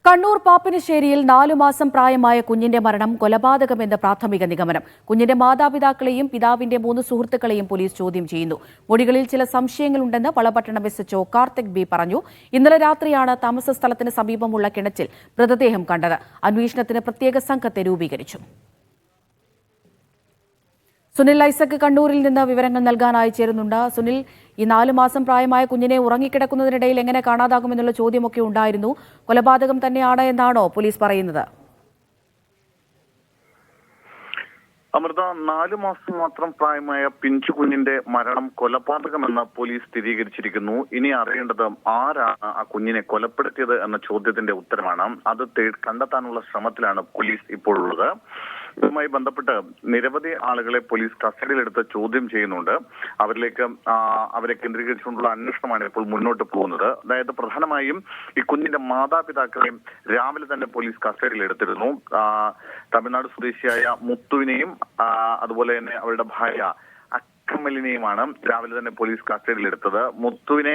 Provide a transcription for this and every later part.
കണ്ണൂർ പാപ്പിനിശ്ശേരിയിൽ 4 മാസം പ്രായമായ കുഞ്ഞിന്റെ മരണം കൊലപാതകമെന്ന് പ്രാഥമിക നിഗമനം. കുഞ്ഞിന്റെ മാതാപിതാക്കളെയും പിതാവിന്റെ 3 സുഹൃത്തുക്കളെയും പോലീസ് ചോദ്യം ചെയ്യുന്നു. മൊഴികളിൽ ചില സംശയങ്ങളുണ്ടെന്ന് വളപട്ടണം എസ്എച്ച്ഒ കാർത്തിക് ബി പറഞ്ഞു. ഇന്നലെ രാത്രിയാണ് താമസ സ്ഥലത്തിന് സമീപമുള്ള കിണറ്റിൽ മൃതദേഹം കണ്ടത്. അന്വേഷണത്തിന് പ്രത്യേക സംഘത്തെ രൂപീകരിച്ചു. സുനിൽ ഐസക് കണ്ണൂരിൽ നിന്ന് വിവരങ്ങൾ നൽകാനായി ചേരുന്നുണ്ട്. സുനിൽ, ഈ 4 മാസം പ്രായമായ കുഞ്ഞിനെ ഉറങ്ങിക്കിടക്കുന്നതിനിടയിൽ എങ്ങനെ കാണാതാകുമെന്നുള്ള ചോദ്യമൊക്കെ ഉണ്ടായിരുന്നു. കൊലപാതകം തന്നെയാണ് എന്നാണോ പോലീസ് പറയുന്നത്? അമൃത, 4 മാസം മാത്രം പ്രായമായ പിഞ്ചു കുഞ്ഞിന്റെ മരണം കൊലപാതകമെന്ന് പോലീസ് സ്ഥിരീകരിച്ചിരിക്കുന്നു. ഇനി അറിയേണ്ടത് ആരാണ് ആ കുഞ്ഞിനെ കൊലപ്പെടുത്തിയത് എന്ന ചോദ്യത്തിന്റെ ഉത്തരമാണ്. അത് കണ്ടെത്താനുള്ള ശ്രമത്തിലാണ് പോലീസ് ഇപ്പോഴുള്ളത്. ഇതുമായി ബന്ധപ്പെട്ട് നിരവധി ആളുകളെ പോലീസ് കസ്റ്റഡിയിലെടുത്ത് ചോദ്യം ചെയ്യുന്നുണ്ട്. അവരെ കേന്ദ്രീകരിച്ചുകൊണ്ടുള്ള അന്വേഷണമാണ് ഇപ്പോൾ മുന്നോട്ട് പോകുന്നത്. അതായത് പ്രധാനമായും ഈ കുഞ്ഞിന്റെ മാതാപിതാക്കളെയും രാവിലെ തന്നെ പോലീസ് കസ്റ്റഡിയിലെടുത്തിരുന്നു. തമിഴ്നാട് സ്വദേശിയായ മുത്തുവിനെയും അതുപോലെ തന്നെ അവരുടെ ഭാര്യ അക്കമ്മലിനെയുമാണ് രാവിലെ തന്നെ പോലീസ് കസ്റ്റഡിയിലെടുത്തത്. മുത്തുവിനെ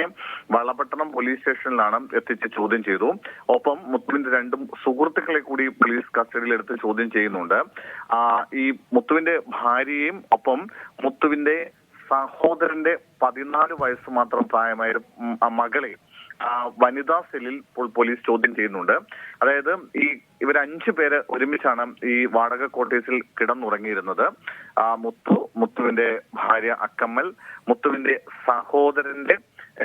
വളപട്ടണം പോലീസ് സ്റ്റേഷനിലാണ് എത്തിച്ച് ചോദ്യം ചെയ്തു. ഒപ്പം മുത്തുവിന്റെ 2 സുഹൃത്തുക്കളെ കൂടി പോലീസ് കസ്റ്റഡിയിലെടുത്ത് ചോദ്യം ചെയ്യുന്നുണ്ട്. ഈ മുത്തുവിന്റെ ഭാര്യയെയും ഒപ്പം മുത്തുവിന്റെ സഹോദരന്റെ 14 വയസ്സ് മാത്രം പ്രായമായ മകളെ വനിതാ സെല്ലിൽ പോലീസ് ചോദ്യം ചെയ്യുന്നുണ്ട്. അതായത് ഇവർ 5 പേര് ഒരുമിച്ചാണ് ഈ വാടക ക്വാർട്ടേഴ്സിൽ കിടന്നുറങ്ങിയിരുന്നത്. മുത്തുവിന്റെ ഭാര്യ അക്കമ്മൽ, മുത്തുവിന്റെ സഹോദരന്റെ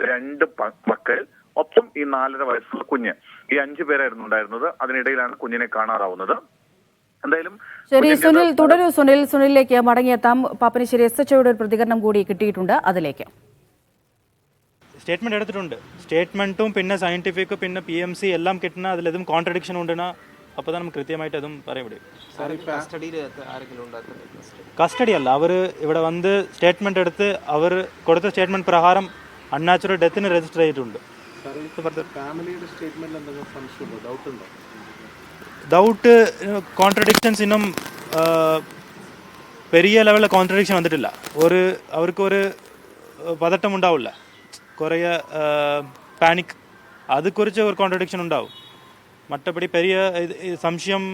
2 മക്കൾ, ഒപ്പം ഈ 4.5 വയസ്സുള്ള കുഞ്ഞ്. ഈ 5 പേരായിരുന്നു ഉണ്ടായിരുന്നത്. അതിനിടയിലാണ് കുഞ്ഞിനെ കാണാതാവുന്നത്. എന്തായാലും ശരി സുനിൽ, തുടരൂ. സുനിലിലേക്ക് മടങ്ങിയെത്താം. പാപ്പിനിശ്ശേരി എസ്എച്ച്ഒയുടെ ഒരു പ്രതികരണം കൂടി കിട്ടിയിട്ടുണ്ട്, അതിലേക്ക്. സ്റ്റേറ്റ്മെന്റ് എടുത്തിട്ടുണ്ട്. സ്റ്റേറ്റ്മെന്റും പിന്നെ സയന്റിഫിക് പിന്നെ PMC എല്ലാം കിട്ടുന്ന അതിലേതും കോൺട്രഡിക്ഷൻ ഉണ്ടെന്നാ അപ്പോൾ തന്നെ നമുക്ക് കൃത്യമായിട്ട് അതും പറയാൻ പറ്റും. കസ്റ്റഡി അല്ല, അവർ ഇവിടെ വന്ന് സ്റ്റേറ്റ്മെന്റ് എടുത്ത് അവർ കൊടുത്ത സ്റ്റേറ്റ്മെന്റ് പ്രകാരം അൺനാച്ചുറൽ ഡെത്തിന് രജിസ്റ്റർ ചെയ്തിട്ടുണ്ട്. ഡൗട്ട് കോൺട്രഡിക്ഷൻസ് ഇന്നും പെരിയ ലെവലിൽ കോൺട്രഡിക്ഷൻ വന്നിട്ടില്ല. അവർക്കൊരു പതട്ടം ഉണ്ടാവില്ല, കുറേ പാനിക്, അതുകുറിച്ച് ഒരു കോൺട്രഡിക്ഷൻ ഉണ്ടാവും. മറ്റപടി പെരിയ സംശയം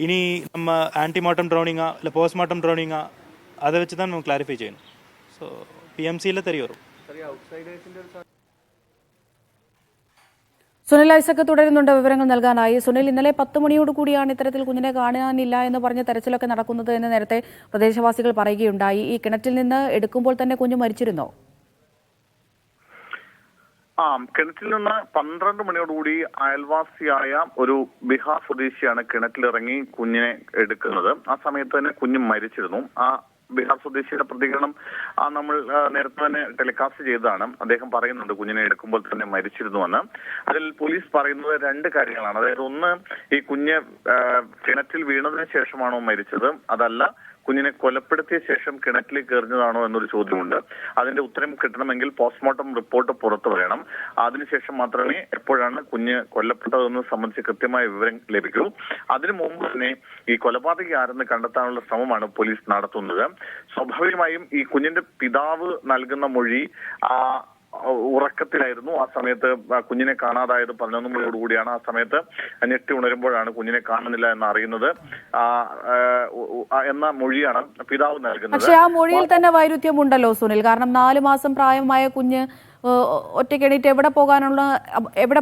ഇനി നമ്മ ആൻറ്റിമോർട്ടം ഡ്രോണിങ്ങാ അല്ല പോസ്റ്റ്മോർട്ടം ഡ്രോണിങ്ങാ அதை வச்சு தான் நம்ம கிளாரிஃபை ചെയ്യணும். ஸோ PMCயில் தெரிய வரும். സുനിൽ ഐസക് തുടരുന്നുണ്ട് വിവരങ്ങൾ നൽകാനായി. സുനിൽ, ഇന്നലെ 10 മണിയോടുകൂടിയാണ് ഇത്തരത്തിൽ കുഞ്ഞിനെ കാണാനില്ല എന്ന് പറഞ്ഞ് തെരച്ചിലൊക്കെ നടക്കുന്നത് എന്ന് നേരത്തെ പ്രദേശവാസികൾ പറയുകയുണ്ടായി. ഈ കിണറ്റിൽ നിന്ന് എടുക്കുമ്പോൾ തന്നെ കുഞ്ഞ് മരിച്ചിരുന്നോ? കിണറ്റിൽ നിന്ന് 12 മണിയോടുകൂടി അയൽവാസിയായ ഒരു ബീഹാർ സ്വദേശിയാണ് കിണറ്റിലിറങ്ങി കുഞ്ഞിനെ എടുക്കുന്നത്. ആ സമയത്ത് തന്നെ കുഞ്ഞ് മരിച്ചിരുന്നു. ആ ബീഹാർ സ്വദേശിയുടെ പ്രതികരണം നമ്മൾ നേരത്തെ തന്നെ ടെലികാസ്റ്റ് ചെയ്തതാണ്. അദ്ദേഹം പറയുന്നുണ്ട് കുഞ്ഞിനെ എടുക്കുമ്പോൾ തന്നെ മരിച്ചിരുന്നുവെന്ന്. അതിൽ പോലീസ് പറയുന്നത് 2 കാര്യങ്ങളാണ്. അതായത് ഒന്ന്, ഈ കുഞ്ഞ് കിണറ്റിൽ വീണതിന് ശേഷമാണോ മരിച്ചത്, അതല്ല കുഞ്ഞിനെ കൊലപ്പെടുത്തിയ ശേഷം കിണറ്റിലേക്ക് എറിഞ്ഞതാണോ എന്നൊരു ചോദ്യമുണ്ട്. അതിന്റെ ഉത്തരം കിട്ടണമെങ്കിൽ പോസ്റ്റ്മോർട്ടം റിപ്പോർട്ട് പുറത്തു വരണം. അതിനുശേഷം മാത്രമേ എപ്പോഴാണ് കുഞ്ഞ് കൊല്ലപ്പെട്ടതെന്ന് സംബന്ധിച്ച് കൃത്യമായ വിവരം ലഭിക്കൂ. അതിനു മുമ്പ് തന്നെ ഈ കൊലപാതകി ആരെന്ന് കണ്ടെത്താനുള്ള ശ്രമമാണ് പോലീസ് നടത്തുന്നത്. സ്വാഭാവികമായും ഈ കുഞ്ഞിന്റെ പിതാവ് നൽകുന്ന മൊഴി ഉറക്കത്തിലായിരുന്നു. ആ സമയത്ത് കുഞ്ഞിനെ കാണാതായത് 11 മണിയോടുകൂടിയാണ്. ആ സമയത്ത് ഞെട്ടി ഉണരുമ്പോഴാണ് കുഞ്ഞിനെ കാണുന്നില്ല എന്ന് അറിയുന്നത് എന്ന മൊഴിയാണ് പിതാവ് നൽകുന്നത്. പക്ഷേ ആ മൊഴിയിൽ തന്നെ വൈരുദ്ധ്യമുണ്ടല്ലോ സുനിൽ. കാരണം 4 മാസം പ്രായമായ കുഞ്ഞ് ഒറ്റയ്ക്കെണീറ്റ് എവിടെ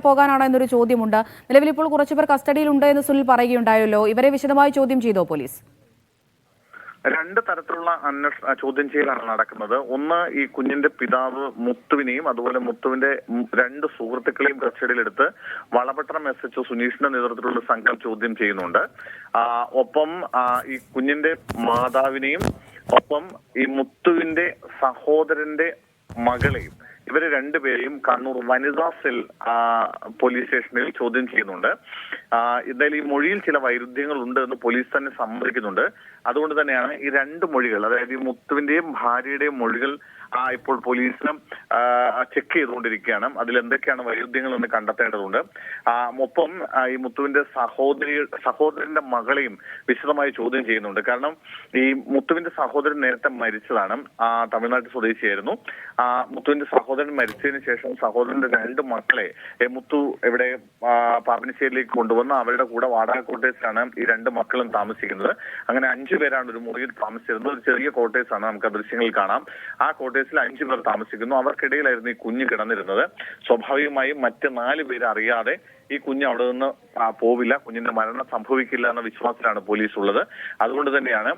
പോകാനാണോ എന്നൊരു ചോദ്യമുണ്ട്. നിലവിൽ ഇപ്പോൾ കുറച്ചുപേർ കസ്റ്റഡിയിലുണ്ട് എന്ന് സുനിൽ പറയുകയുണ്ടായല്ലോ. ഇവരെ വിശദമായി ചോദ്യം ചെയ്തോ പോലീസ്? 2 തരത്തിലുള്ള ചോദ്യം ചെയ്യലാണ് നടക്കുന്നത്. ഒന്ന്, ഈ കുഞ്ഞിന്റെ പിതാവ് മുത്തുവിനെയും അതുപോലെ മുത്തുവിന്റെ 2 സുഹൃത്തുക്കളെയും കസ്റ്റഡിയിലെടുത്ത് വളപട്ടണം SHO സുനീഷിന്റെ നേതൃത്വത്തിലുള്ള സംഘം ചോദ്യം ചെയ്യുന്നുണ്ട്. ഒപ്പം ഈ കുഞ്ഞിന്റെ മാതാവിനെയും ഒപ്പം ഈ മുത്തുവിന്റെ സഹോദരന്റെ മകളെയും, ഇവരെ 2 പേരെയും കണ്ണൂർ വനിതാ സെൽ പോലീസ് സ്റ്റേഷനിൽ ചോദ്യം ചെയ്യുന്നുണ്ട്. എന്തായാലും ഈ മൊഴിയിൽ ചില വൈരുദ്ധ്യങ്ങൾ ഉണ്ട് എന്ന് പോലീസ് തന്നെ സമ്മതിക്കുന്നുണ്ട്. അതുകൊണ്ട് തന്നെയാണ് ഈ 2 മൊഴികൾ, അതായത് ഈ മുത്തുവിന്റെയും ഭാര്യയുടെയും മൊഴികൾ ഇപ്പോൾ പോലീസിനും ചെക്ക് ചെയ്തുകൊണ്ടിരിക്കുകയാണ്. അതിൽ എന്തൊക്കെയാണ് വൈരുദ്ധ്യങ്ങൾ എന്ന് കണ്ടെത്തേണ്ടതുണ്ട്. ഒപ്പം ഈ മുത്തുവിന്റെ സഹോദരന്റെ മകളെയും വിശദമായി ചോദ്യം ചെയ്യുന്നുണ്ട്. കാരണം ഈ മുത്തുവിന്റെ സഹോദരൻ നേരത്തെ മരിച്ചതാണ്. തമിഴ്നാട്ടിൽ സ്വദേശിയായിരുന്നു. മുത്തുവിന്റെ സഹോദരൻ മരിച്ചതിന് ശേഷം സഹോദരന്റെ 2 മക്കളെ മുത്തു ഇവിടെ പാപ്പിനിശ്ശേരിയിലേക്ക് കൊണ്ടുവന്ന് അവരുടെ കൂടെ വാടക കോട്ടേഴ്സിലാണ് ഈ 2 മക്കളും താമസിക്കുന്നത്. അങ്ങനെ 5 പേരാണ് ഒരു മുറിയിൽ താമസിച്ചിരുന്നത്. ഒരു ചെറിയ കോട്ടേഴ്സ് ആണ്, നമുക്ക് ദൃശ്യങ്ങളിൽ കാണാം. ആ കോട്ടേഴ്സിൽ 5 പേർ താമസിക്കുന്നു. അവർക്കിടയിലായിരുന്നു ഈ കുഞ്ഞ് കിടന്നിരുന്നത്. സ്വാഭാവികമായും മറ്റ് 4 പേര് അറിയാതെ ഈ കുഞ്ഞ് അവിടെ നിന്ന് പോവില്ല, കുഞ്ഞിന്റെ മരണം സംഭവിക്കില്ല എന്ന വിശ്വാസത്തിലാണ് പോലീസ് ഉള്ളത്. അതുകൊണ്ട് തന്നെയാണ്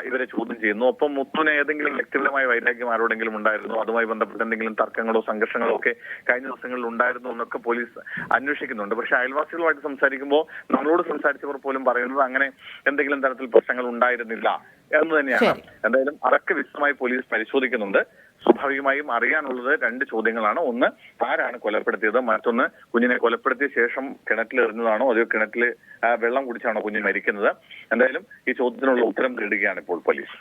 ഇവരെ ചോദ്യം ചെയ്യുന്നു. ഒപ്പം മുത്തുവിന് ഏതെങ്കിലും വ്യക്തിപരമായ വൈരാഗ്യം ആരോടെങ്കിലും ഉണ്ടായിരുന്നു, അതുമായി ബന്ധപ്പെട്ട് എന്തെങ്കിലും തർക്കങ്ങളോ സംഘർഷങ്ങളോ ഒക്കെ കഴിഞ്ഞ ദിവസങ്ങളിൽ ഉണ്ടായിരുന്നു എന്നൊക്കെ പോലീസ് അന്വേഷിക്കുന്നുണ്ട്. പക്ഷെ അയൽവാസികളുമായിട്ട് സംസാരിക്കുമ്പോൾ നമ്മളോട് സംസാരിച്ചവർ പോലും പറയുന്നത് അങ്ങനെ എന്തെങ്കിലും തരത്തിൽ പ്രശ്നങ്ങൾ ഉണ്ടായിരുന്നില്ല എന്ന് തന്നെയാണ്. എന്തായാലും അതൊക്കെ വിശദമായി പോലീസ് പരിശോധിക്കുന്നുണ്ട്. സ്വാഭാവികമായും അറിയാനുള്ളത് 2 ചോദ്യങ്ങളാണ്. ഒന്ന്, ആരാണ് കൊലപ്പെടുത്തിയത്? മറ്റൊന്ന്, കുഞ്ഞിനെ കൊലപ്പെടുത്തിയ ശേഷം കിണറ്റിൽ എറിഞ്ഞതാണോ അതോ കിണറ്റിൽ വെള്ളം കുടിച്ചാണോ കുഞ്ഞ് മരിക്കുന്നത്? എന്തായാലും ഈ ചോദ്യത്തിനുള്ള ഉത്തരം തേടുകയാണ് ഇപ്പോൾ പോലീസ്.